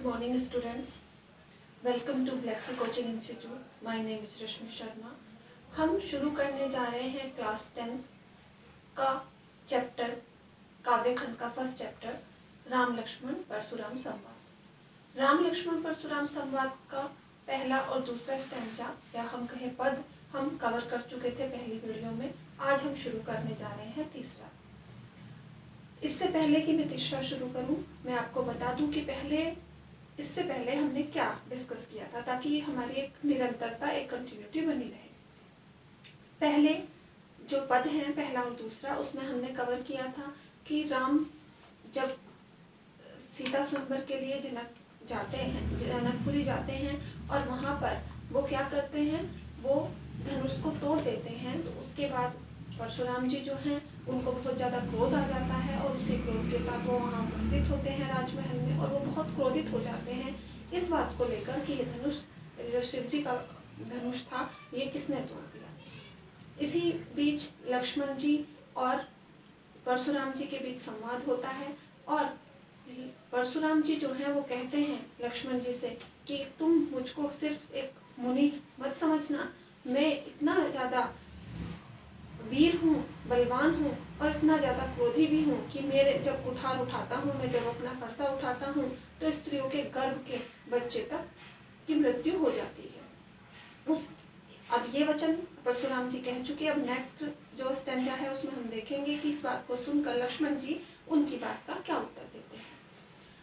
Good morning students. Welcome to Lexi Coaching Institute. My name is रश्मि शर्मा. हम शुरू करने जा रहे हैं क्लास 10 का चैप्टर काव्यखंड का फर्स्ट चैप्टर राम लक्ष्मण परशुराम संवाद. राम लक्ष्मण परशुराम संवाद का पहला और दूसरा स्टैंजा या हम कहें पद हम कवर कर चुके थे पहली वीडियो में. आज हम शुरू करने जा रहे हैं तीसरा. इससे पहले कि मैं तीसरा शुरू करूं, मैं आपको बता दूं कि इससे पहले हमने क्या डिस्कस किया था ताकि हमारी एक निरंतरता, एक कंटिन्यूटी बनी रहे. पहले जो पद हैं पहला और दूसरा, उसमें हमने कवर किया था कि राम जब सीता स्वयंवर के लिए जनकपुरी जाते हैं और वहाँ पर वो क्या करते हैं, वो धनुष को तोड़ देते हैं. तो उसके बाद परशुराम जी जो हैं उनको बहुत ज़्यादा क्रोध आ जाता है और उसी क्रोध के साथ वो वहाँ उपस्थित होते हैं राजमहल में और वो बहुत क्रोधित हो जाते हैं इस बात को लेकर कि ये धनुष जो शिव जी का धनुष था ये किसने तोड़ दिया. इसी बीच लक्ष्मण जी और परशुराम जी के बीच संवाद होता है और परशुराम जी जो हैं वो कहते हैं लक्ष्मण जी से कि तुम मुझको सिर्फ एक मुनि मत समझना, मैं इतना ज़्यादा वीर हूँ, बलवान हूँ और इतना ज़्यादा क्रोधी भी हूँ कि मेरे जब कुठार उठाता हूँ, मैं जब अपना फरसा उठाता हूँ तो स्त्रियों के गर्भ के बच्चे तक की मृत्यु हो जाती है. अब ये वचन परशुराम जी कह चुके. अब नेक्स्ट जो स्टैंजा है उसमें हम देखेंगे कि इस बात को सुनकर लक्ष्मण जी उनकी बात का क्या उत्तर देते हैं.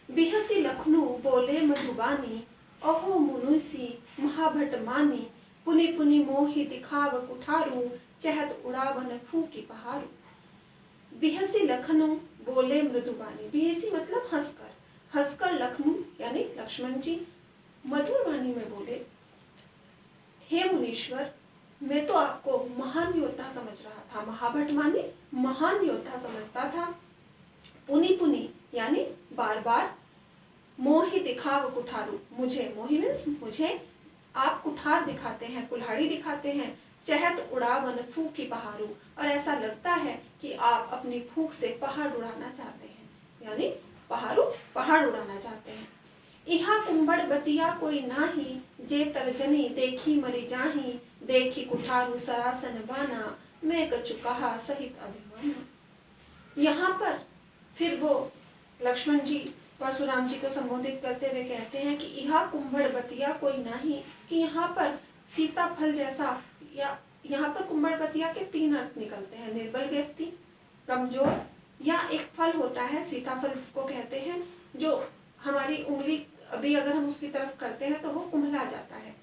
बिहसी लखनऊ बोले मधुबानी, अहो मुनुसी महाभट मानी, पुनि पुनि मोहि दिखाव कुठारू, चहत उड़ावन फूकी पहाड़ू. बिहसी लखनऊ बोले मृदुबानी. बिहसी मतलब हंसकर. हंसकर लखनऊ यानी लक्ष्मण जी मधुर वाणी में बोले, हे मुनीश्वर, मैं तो आपको महान योद्धा समझ रहा था. महाभट माने महान योद्धा समझता था. पुनि पुनि यानी बार बार. मोहि दिखाव कुठारू, मुझे मोहि मीन्स मुझे आप कुठार दिखाते हैं, कुल्हाड़ी दिखाते हैं. चहत उड़ावन फूकी पहाड़ू, और ऐसा लगता है कि आप अपनी फूंक से पहाड़ उड़ाना चाहते हैं, यानी पहाड़ उड़ाना चाहते हैं. इहा कुंभड़ बतिया कोई नाही, जे तर्जनी देखी मरी जाही, देखी कुठारू सरासन बाना, मैं कछु कहा सहित अभिमाना. यहाँ पर फिर वो लक्ष्मण जी परशुराम जी को संबोधित करते हुए कहते हैं कि इहा कुंभड़ बतिया कोई नाही, कि यहाँ पर सीताफल जैसा, या यहाँ पर कुंभड़ बतिया के तीन अर्थ निकलते हैं. निर्बल व्यक्ति, कमजोर, या एक फल होता है सीताफल जिसको कहते हैं, जो हमारी उंगली अभी अगर हम उसकी तरफ करते हैं तो वो कुम्हला जाता है.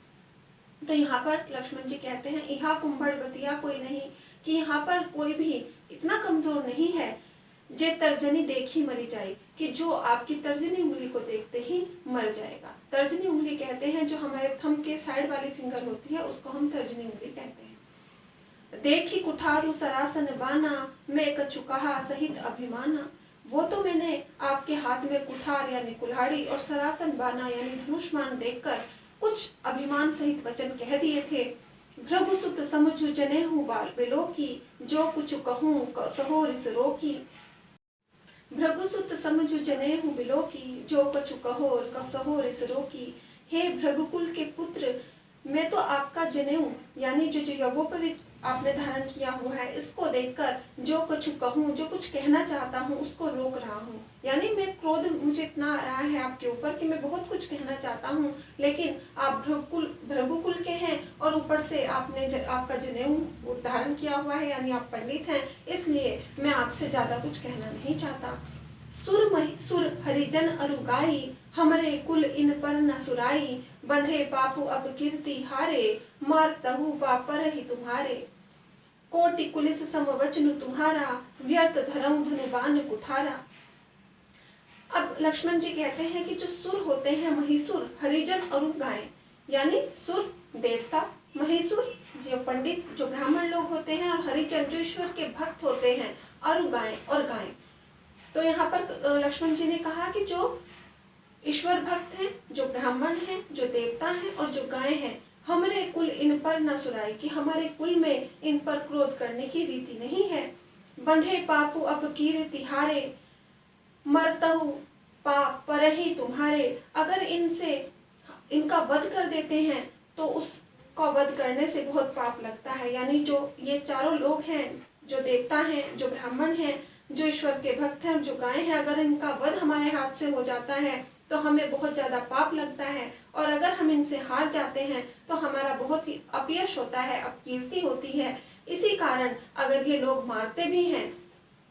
तो यहाँ पर लक्ष्मण जी कहते हैं इहा कुंभड़ बतिया कोई नहीं, कि यहाँ पर कोई भी इतना कमजोर नहीं है, जे तर्जनी देखी मरी जाए, कि जो आपकी तर्जनी उंगली को देखते ही मर जाएगा. तर्जनी उंगली कहते हैं जो हमारे थंब के साइड वाली फिंगर होती है, उसको हम तर्जनी उंगली कहते हैं. देखी कुठारू सरासन बाना, मैं कछु कहा सहित अभिमाना. वो तो मैंने आपके हाथ में कुठार यानी कुल्हाड़ी और सरासन बाना यानी धनुष्मान देखकर कुछ अभिमान सहित वचन कह दिए थे. भृगुसुत समझु जनेहु बाल बिलोकी, जो कुछ कहूँ सहो रिस रोकी. भृगुसुत समझु जनेहु बिलोकी, जो कछु कहो सहो रिस रोकी. हे भृगुकुल के पुत्र, मैं तो आपका जनेऊ यानी जो यज्ञोपवीत आपने धारण किया हुआ है, इसको देखकर जो कुछ कहूँ, जो कुछ कहना चाहता हूँ उसको रोक रहा हूँ. यानी मैं क्रोध मुझे इतना आ रहा है आपके ऊपर कि मैं बहुत कुछ कहना चाहता हूँ, लेकिन आप भृगुकुल के हैं और ऊपर से आपने आपका जनेऊ धारण किया हुआ है यानी आप पंडित हैं, इसलिए मैं आपसे ज्यादा कुछ कहना नहीं चाहता. सुर हरिजन अरुगाई, हमरे कुल इन पर न सुराई, बंधे पापु अब कीर्ति हारे, मार तहु पर ही तुम्हारे. कोटि कुलिस समवचनु तुम्हारा, व्यर्थ धरऊ धनुबान कुठारा. अब लक्ष्मण जी कहते हैं कि जो सुर होते हैं महिसुर, हरिजन और गाय, यानी सुर देवता, महिसुर जो पंडित जो ब्राह्मण लोग होते हैं, और हरिजन जो ईश्वर के भक्त होते हैं, और गाय. तो यहाँ पर लक्ष्मण जी ने कहा कि जो ईश्वर भक्त हैं, जो ब्राह्मण हैं, जो देवता हैं और जो गाय हैं, हमारे कुल इन पर न सुराई, कि हमारे कुल में इन पर क्रोध करने की रीति नहीं है. बंधे पापु अब कीर्ति हारे, मरतहु परहि तुम्हारे, अगर इनका वध कर देते हैं तो उसका वध करने से बहुत पाप लगता है। यानी जो ये चारों लोग हैं, जो देवता हैं, जो ब्राह्मण हैं, जो ईश्वर के भक्त हैं, जो गाय हैं, अगर इनका वध हमारे हाथ से हो जाता है तो हमें बहुत ज़्यादा पाप लगता है। और अगर हम इनसे हार जाते हैं तो हमारा बहुत ही अपयश होता है, अपकीर्ति होती है। इसी कारण अगर ये लोग मारते भी हैं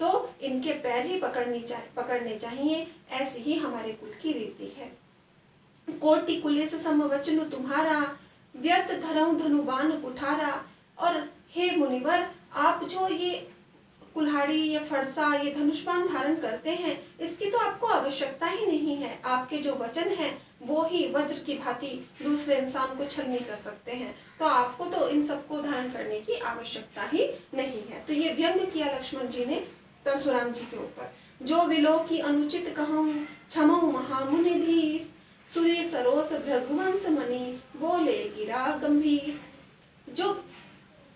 तो इनके पैर ही पकड़ने चाहिए। ऐसी ही हमारे कुल की रीति है। कोटि कुलेस समवचन तुम्हारा, व्यर्थ धरऊं धनुबान कुठारा। और हे मुनिवर, आप जो ये कुल्हाड़ी या फरसा, ये धनुष्बाण धारण करते हैं, इसकी तो आपको आवश्यकता ही नहीं है। आपके जो वचन हैं वो ही वज्र की भांति दूसरे इंसान को छलनी कर सकते हैं, तो आपको तो इन सबको धारण करने की आवश्यकता ही नहीं है। तो ये व्यंग किया लक्ष्मण जी ने परशुराम जी के ऊपर। जो विलोक की अनुचित कहूँ, क्षमऊ महामुनि धीर, सूर्य सरोस भृगुवंश मणि, बोले गिरा गंभीर। जो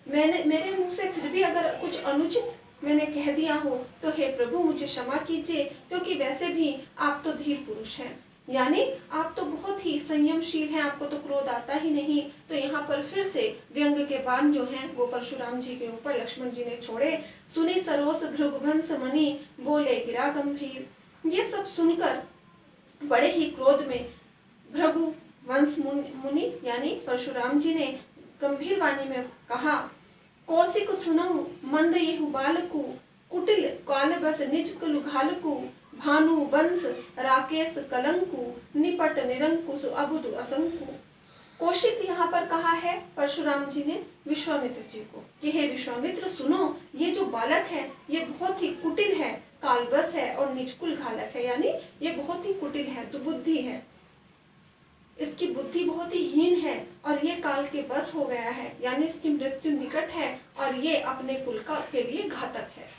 मेरे मुंह से फिर भी अगर कुछ अनुचित मैंने कह दिया हो तो हे प्रभु मुझे क्षमा कीजिए, क्योंकि वैसे भी आप तो धीर पुरुष हैं, यानी आप तो बहुत ही संयमशील हैं, आपको तो क्रोध आता ही नहीं। तो यहाँ पर फिर से व्यंग के बाण जो हैं वो परशुराम जी के ऊपर लक्ष्मण जी ने छोड़े। सुनी सरोस भृगुवंश मणि, बोले गिरा गंभीर। ये सब सुनकर बड़े ही क्रोध में भृगु वंश मुनि यानी परशुराम जी ने गंभीर वाणी में कहा, कौशिक सुनऊ मंद येहु बालकु, कुटिल काल बस निज कुलघालकु, भानु वंश राकेश कलंकु, निपट निरंकुश अबुद असंकु। कौशिक यहाँ पर कहा है परशुराम जी ने विश्वामित्र जी को कि हे विश्वामित्र सुनो, ये जो बालक है ये बहुत ही कुटिल है, कालबस है और निजकुल घालक है, यानी ये बहुत ही कुटिल है, दुबुद्धि है, इसकी बुद्धि बहुत ही हीन है और ये काल के बस हो गया है, यानी इसकी मृत्यु निकट है और ये अपने कुल के लिए घातक है।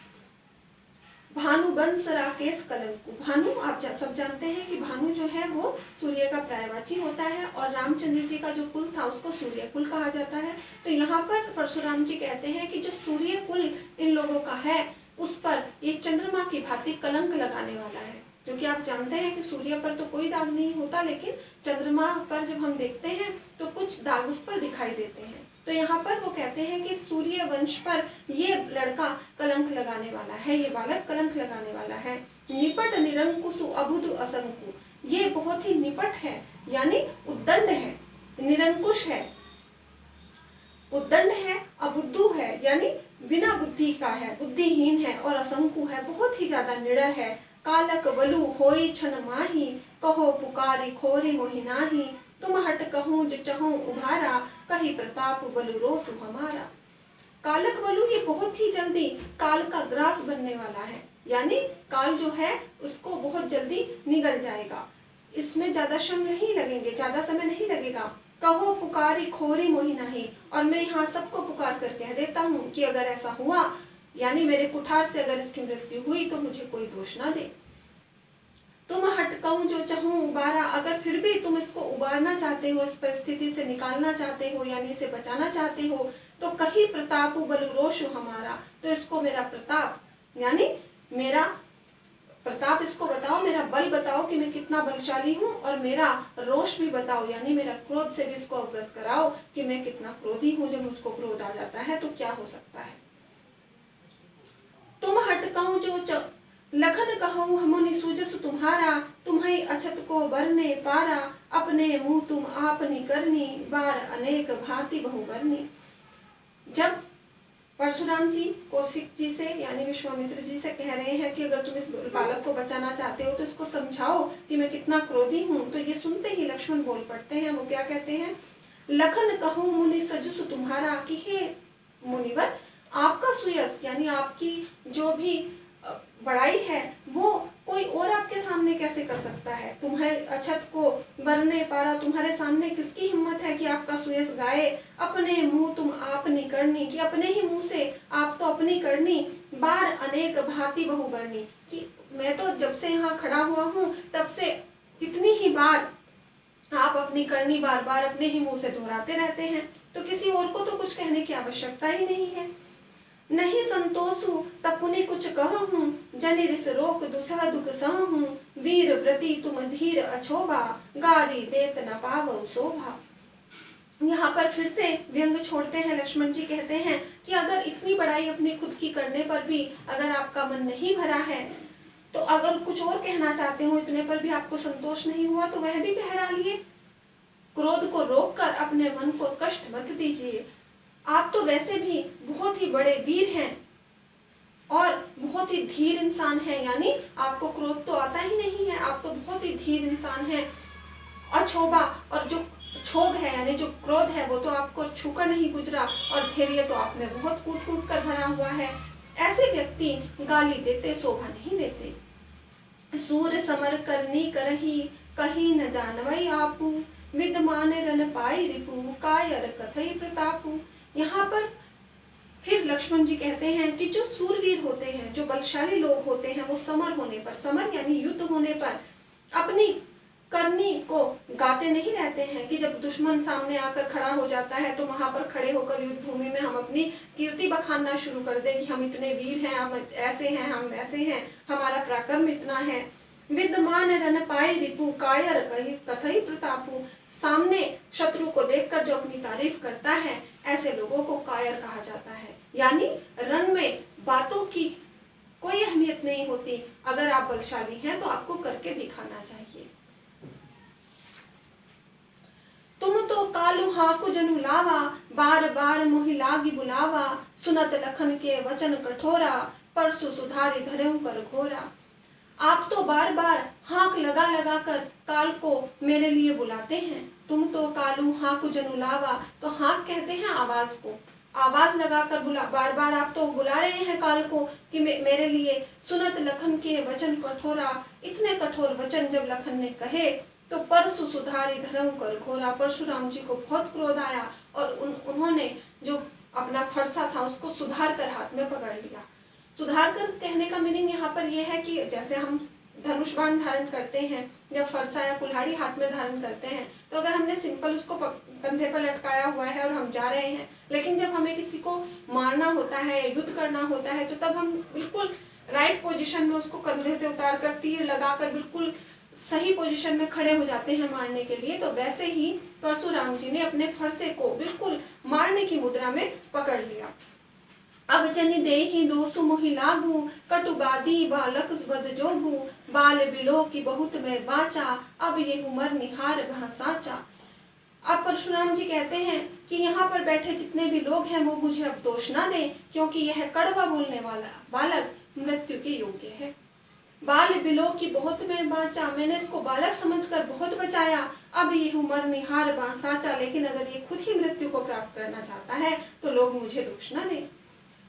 भानु वंश राकेश कलंकु। भानु आप सब जानते हैं कि भानु जो है वो सूर्य का पर्यायवाची होता है और रामचंद्र जी का जो कुल था उसको सूर्य कुल कहा जाता है। तो यहाँ पर परशुराम जी कहते हैं कि जो सूर्य कुल इन लोगों का है उस पर ये चंद्रमा की भांति कलंक लगाने वाला है, क्योंकि आप जानते हैं कि सूर्य पर तो कोई दाग नहीं होता, लेकिन चंद्रमा पर जब हम देखते हैं तो कुछ दाग उस पर दिखाई देते हैं। तो यहाँ पर वो कहते हैं कि सूर्य वंश पर ये लड़का कलंक लगाने वाला है, ये बालक कलंक लगाने वाला है। निपट निरंकुशु अबुधु असंकु, ये बहुत ही निपट है यानी उद्दंड है, निरंकुश है, उद्दंड है, अबुद्धू है यानी बिना बुद्धि का है, बुद्धिहीन है, और असंकु है, बहुत ही ज्यादा निडर है। कालक बलु होई क्षण माही, कहो पुकारी खोरी मोहि नाही, तुम हट कहूँ जो चहूँ उभारा, कही प्रताप बलु रोसु हमारा। कालक बलु ये बहुत ही जल्दी काल का ग्रास बनने वाला है, यानी काल जो है उसको बहुत जल्दी निगल जाएगा, इसमें ज्यादा श्रम नहीं लगेंगे, ज्यादा समय नहीं लगेगा। कहो पुकारी खोरी मोहि नाही, और मैं यहाँ सबको पुकार कर कह देता हूँ कि अगर ऐसा हुआ यानी मेरे कुठार से अगर इसकी मृत्यु हुई तो मुझे कोई दोष ना दे। तुम हटकाऊं जो चाहूं उबारा, अगर फिर भी तुम इसको उबारना चाहते हो, इस परिस्थिति से निकालना चाहते हो यानी इसे बचाना चाहते हो, तो कहीं प्रताप बलु रोष हमारा, तो इसको मेरा प्रताप यानी मेरा प्रताप इसको बताओ, मेरा बल बताओ कि मैं कितना बलशाली हूँ, और मेरा रोष भी बताओ यानी मेरा क्रोध से भी इसको अवगत कराओ कि मैं कितना क्रोधी हूँ। जब मुझको क्रोध आ जाता है तो क्या हो सकता है। तुम हटकाऊं जो लखन कहूँ हमुनि सूजस तुम्हारा, तुम्हारी अछत को बरने पारा, अपने मुंह तुम आपनी करनी, बार अनेक भांति बहु बरनी। जब परशुराम जी कौशिक जी से यानी विश्वामित्र जी से कह रहे हैं कि अगर तुम इस बालक को बचाना चाहते हो तो इसको समझाओ कि मैं कितना क्रोधी हूँ, तो ये सुनते ही लक्ष्मण बोल पड़ते हैं। वो क्या कहते हैं, लखन कहूँ मुनि सजुस तुम्हारा, कि हे मुनिवर आपका सुयस यानी आपकी जो भी बड़ाई है वो कोई और आपके सामने कैसे कर सकता है। तुम्हारे अछत को बरने पारा, तुम्हारे सामने किसकी हिम्मत है कि आपका सुयस गाए। अपने मुंह तुम आपनी करनी, कि अपने ही मुंह से आप तो अपनी करनी, बार अनेक भांति बहु बरनी, कि मैं तो जब से यहाँ खड़ा हुआ हूँ तब से कितनी ही बार आप अपनी करनी बार बार अपने ही मुंह से दोहराते रहते हैं, तो किसी और को तो कुछ कहने की आवश्यकता ही नहीं है। नहीं संतोषु तपुनि कुछ कहूँ, जनि रिस रोक दुसह दुख सहूँ, वीर व्रति तुम धीर अछोभा, गारी देत न पावौ शोभा। यहाँ पर फिर से व्यंग छोड़ते हैं। लक्ष्मण जी कहते हैं कि अगर इतनी बड़ाई अपनी खुद की करने पर भी अगर आपका मन नहीं भरा है, तो अगर कुछ और कहना चाहते हो इतने पर भी आपको संतोष नहीं हुआ, तो वह भी कह डालिए। क्रोध को रोककर अपने मन को कष्ट मत दीजिए। आप तो वैसे भी बहुत ही बड़े वीर हैं और बहुत ही धीर इंसान हैं, यानी आपको क्रोध तो आता ही नहीं है, आप तो बहुत ही धीर इंसान हैं। अछोभा, और जो क्षोभ है यानी जो क्रोध है वो तो आपको छूकर नहीं गुजरा, और धैर्य तो आप में बहुत कूट कूट कर भरा हुआ है। ऐसे व्यक्ति गाली देते शोभा नहीं देते। सूर समर करनी करही, कही न जानवई आपू, विद्यमान रन पाई रिपु, कायर कथई प्रतापु। यहाँ पर फिर लक्ष्मण जी कहते हैं कि जो सूरवीर होते हैं, जो बलशाली लोग होते हैं, वो समर होने पर, समर यानी युद्ध होने पर अपनी करनी को गाते नहीं रहते हैं कि जब दुश्मन सामने आकर खड़ा हो जाता है तो वहां पर खड़े होकर युद्ध भूमि में हम अपनी कीर्ति बखानना शुरू कर दें कि हम इतने वीर हैं, हम ऐसे हैं, हम वैसे हैं, हमारा पराक्रम इतना है। विद्यमान रन पाई रिपु, कायर कथई प्रतापु। सामने शत्रु को देखकर जो अपनी तारीफ करता है, ऐसे लोगों को कायर कहा जाता है। यानी रण में बातों की कोई अहमियत नहीं होती, अगर आप बलशाली हैं तो आपको करके दिखाना चाहिए। तुम तो कालू हाकु जनु लावा, बार बार मोहि लागी बुलावा, सुनत लखन के वचन कठोरा, परसु सुधारी धरेऊ कर घोरा। आप तो बार बार हाक लगा लगा कर काल को मेरे लिए बुलाते हैं। तुम तो कालू हाकु जनु लावा, तो हाक कहते हैं आवाज को, आवाज लगाकर बार बार आप तो बुला रहे हैं काल को कि मेरे लिए। सुनत लखन के वचन कठोरा, इतने कठोर वचन जब लखन ने कहे तो परसु सुधारी धर्म कर घोरा। परशुराम जी को बहुत क्रोध आया और उन्होंने जो अपना फरसा था उसको सुधार कर हाथ में पकड़ लिया। सुधार कर कहने का मीनिंग यहाँ पर यह है कि जैसे हम धनुष बाण धारण करते हैं या फरसा या कुल्हाड़ी हाथ में धारण करते हैं, तो अगर हमने सिंपल उसको कंधे पर लटकाया हुआ है और हम जा रहे हैं, लेकिन जब हमें किसी को मारना होता है, युद्ध करना होता है, तो तब हम बिल्कुल राइट पोजीशन में उसको कंधे से उतार कर तीर लगाकर बिल्कुल सही पोजीशन में खड़े हो जाते हैं मारने के लिए। तो वैसे ही परशुराम जी ने अपने फरसे को बिल्कुल मारने की मुद्रा में पकड़ लिया। अब जनि देहि दोसु मोहि लागू, कटुबादी बालक बद जोगू, बाल बिलो की बहुत में बाचा, अब ये उमर निहार वह साचा। अब परशुराम जी कहते हैं कि यहाँ पर बैठे जितने भी लोग हैं वो मुझे अब दोष ना दें, क्योंकि यह कड़वा बोलने वाला बालक मृत्यु के योग्य है। बाल बिलो की बहुत में बाचा, मैंने इसको बालक समझकर बहुत बचाया, अब ये उमर निहार वह साचा। लेकिन अगर ये खुद ही मृत्यु को प्राप्त करना चाहता है तो लोग मुझे दोष न दें।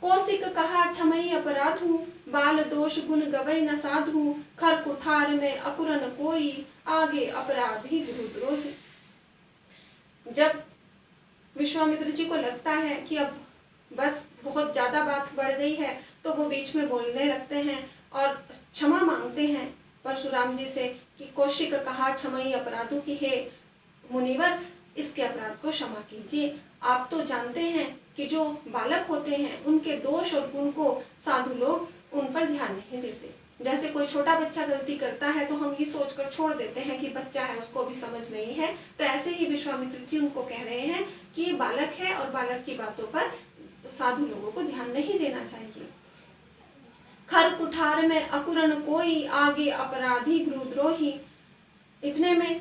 कौशिक कहा क्षमई अपराधु, बाल दोष गुण गवई न साधु, खर कुठार में अकुरन कोई, आगे अपराधी द्रोही। जब विश्वामित्र जी को लगता है कि अब बस बहुत ज्यादा बात बढ़ गई है, तो वो बीच में बोलने लगते हैं और क्षमा मांगते हैं परशुराम जी से कि कौशिक कहा क्षमई अपराधु की, हे मुनिवर इसके अपराध को क्षमा कीजिए। आप तो जानते हैं कि जो बालक होते हैं उनके दोष और गुण को साधु लोग उन पर ध्यान नहीं देते। जैसे कोई छोटा बच्चा गलती करता है तो हम ये सोचकर छोड़ देते हैं कि बच्चा है, उसको भी समझ नहीं है, तो ऐसे ही विश्वामित्र जी उनको कह रहे हैं कि ये बालक है और बालक की बातों पर साधु लोगों को ध्यान नहीं देना चाहिए। खर कुठार में अकुरन कोई, आगे अपराधी गुरुद्रोही। इतने में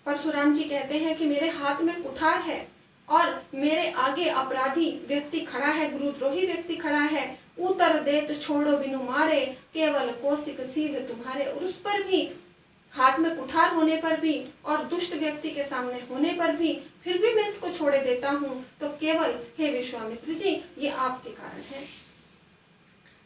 परशुराम जी कहते हैं कि मेरे हाथ में कुठार है और मेरे आगे अपराधी व्यक्ति खड़ा है, गुरुद्रोही व्यक्ति खड़ा है। उतर देत छोड़ो बिनु मारे, केवल कौशिक सील तुम्हारे। और उस पर भी हाथ में कुठार होने पर भी और दुष्ट व्यक्ति के सामने होने पर भी फिर भी मैं इसको छोड़े देता हूँ, तो केवल हे विश्वामित्र जी ये आपके कारण है।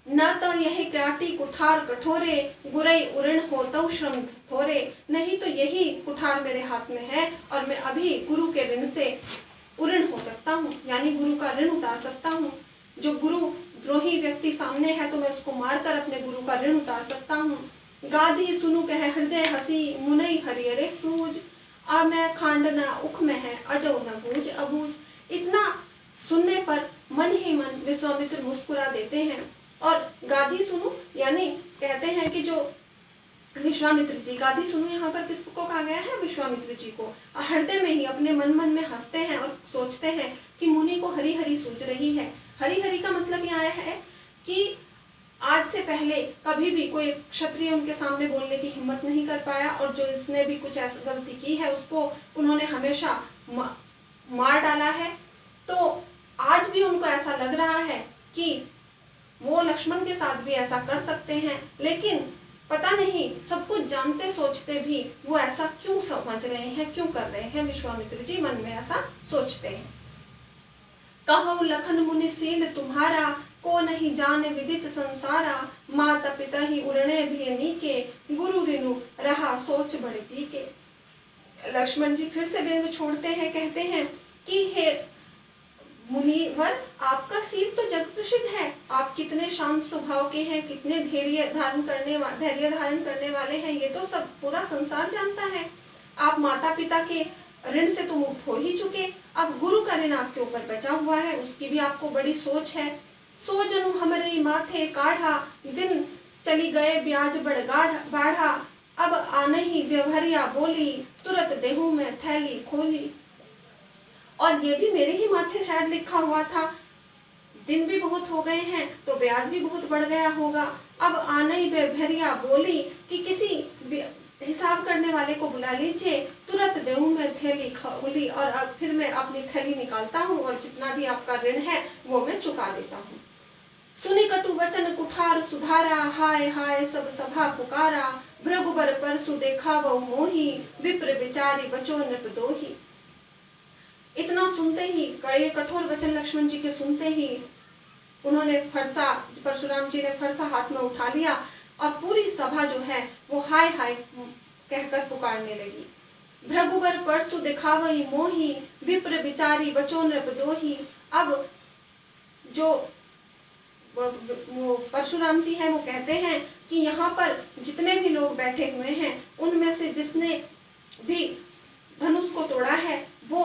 न तो यही काटी कुठार कठोरे, बुरई उऋण हो तो श्रम थोरे। नहीं तो यही कुठार मेरे हाथ में है और मैं अभी गुरु के ऋण से उऋण हो सकता हूँ, यानी गुरु का ऋण उतार सकता हूँ। जो गुरु द्रोही व्यक्ति सामने है तो मैं उसको मारकर अपने गुरु का ऋण उतार सकता हूँ। गाधी सुनु कह हृदय हसी, मुनई हरियरे सूझ, अब मैं खांडना उख में है, अजो न बूझ अबूझ। इतना सुनने पर मन ही मन विश्वामित्र मुस्कुरा देते हैं और गाधी सुनो, यानी कहते हैं कि जो विश्वामित्र जी, गाधी सुनो यहाँ पर किसको कहा गया है? विश्वामित्र जी को। हृदय में ही अपने मन मन में हंसते हैं और सोचते हैं कि मुनि को हरी हरी सूझ रही है। हरी हरी का मतलब यह है कि आज से पहले कभी भी कोई क्षत्रिय उनके सामने बोलने की हिम्मत नहीं कर पाया और जो इसने भी कुछ ऐसी गलती की है उसको उन्होंने हमेशा मार डाला है। तो आज भी उनको ऐसा लग रहा है कि वो लक्ष्मण के साथ भी ऐसा कर सकते हैं, लेकिन पता नहीं सब कुछ जानते सोचते भी वो ऐसा क्यों समझ रहे हैं, क्यों कर रहे हैं। विश्वामित्र जी मन में ऐसा सोचते हैं। कहो लखन मुनि शील तुम्हारा, को नहीं जाने विदित संसारा। माता पिता ही उड़ने भी नीके, गुरु रिनु रहा सोच बड़े जी के। लक्ष्मण जी फिर से व्यंग छोड़ते हैं, कहते हैं कि हे मुनिवर, आपका शील तो जग प्रसिद्ध है। आप कितने शांत स्वभाव के हैं, कितने धैर्य धारण करने वाले हैं, ये तो सब पूरा संसार जानता है। आप माता पिता के ऋण से तो मुक्त हो ही चुके, अब गुरु का ऋण आपके ऊपर बचा हुआ है, उसकी भी आपको बड़ी सोच है। सो जनु हमरे माथे काढ़ा, दिन चली गए ब्याज बाढ़ा। अब आने ही व्यवहारिया बोली, तुरंत देहू में थैली खोली। और ये भी मेरे ही माथे शायद लिखा हुआ था, दिन भी बहुत हो गए हैं तो ब्याज भी बहुत बढ़ गया होगा। अब आने ही व्यवहारिया बोली कि किसी हिसाब करने वाले को बुला लीजिए, तुरंत देहू में थैली खोली और अब फिर मैं अपनी थैली निकालता हूँ और जितना भी आपका ऋण है वो मैं चुका देता हूँ। सुनी कटु वचन कुठार सुधारा, हाय हाय सब सभा पुकारा। भृगुबर परसु देखा वो मोही, विप्र विचारी बचो नृप दोही। इतना सुनते ही, कड़े कठोर वचन लक्ष्मण जी के सुनते ही उन्होंने फरसा, परशुराम जी ने फरसा हाथ में उठा लिया और पूरी सभा जो है वो हाय हाय कहकर पुकारने लगी। भृगुबर परसु दिखावई मोही, विप्र विचारी बचो नृप दोही। अब जो वो परशुराम जी हैं वो कहते हैं कि यहाँ पर जितने भी लोग बैठे हुए हैं उनमें से जिसने भी धनुष को तोड़ा है वो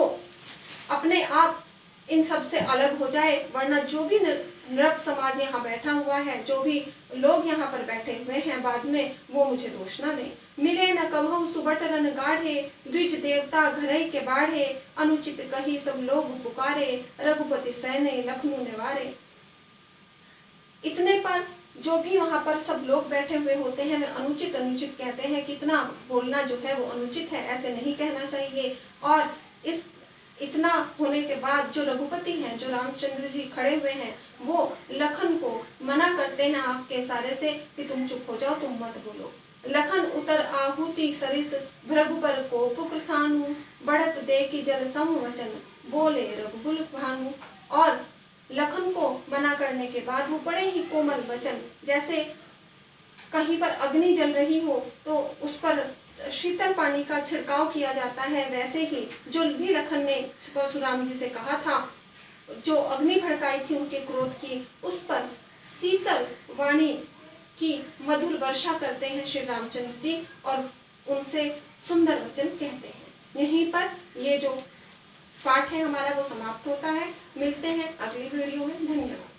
अपने आप इन सब से अलग हो जाए, वरना जो भी नृप समाज यहाँ बैठा हुआ है, जो भी लोग यहाँ पर बैठे हुए हैं बाद में, वो मुझे दोष ना दें। मिले न कभू सुबटरन गाढ़े, द्विज देवता घरई के बाढ़े। अनुचित कही सब लोग पुकारे, रघुपति सैने लखनऊ निवारे। इतने पर जो भी वहां पर सब लोग बैठे हुए होते हैं वे अनुचित कहते हैं कि इतना बोलना जो है वो अनुचित है, ऐसे नहीं कहना चाहिए। और इस इतना होने के बाद जो रघुपति हैं, जो रामचंद्र जी खड़े हुए हैं, वो लखन को मना करते हैं आँख के इशारे से कि तुम चुप हो जाओ, तुम मत बोलो। लखन उतर आहुति सरिस, भृगुपर को पुत्र सानु। बढ़त दे की जल सम वचन, बोले रघुकुल भानु। और लखन को मना करने के बाद वो बड़े ही कोमल वचन, जैसे कहीं पर अग्नि जल रही हो तो उस पर शीतल पानी का छिड़काव किया जाता है, वैसे ही जो भी लखन ने परशुराम जी से कहा था, जो अग्नि भड़काई थी उनके क्रोध की, उस पर शीतल वाणी की मधुर वर्षा करते हैं श्री रामचंद्र जी और उनसे सुंदर वचन कहते हैं। यहीं पर ये जो पाठ है हमारा वो समाप्त होता है। मिलते हैं अगली वीडियो में। धन्यवाद।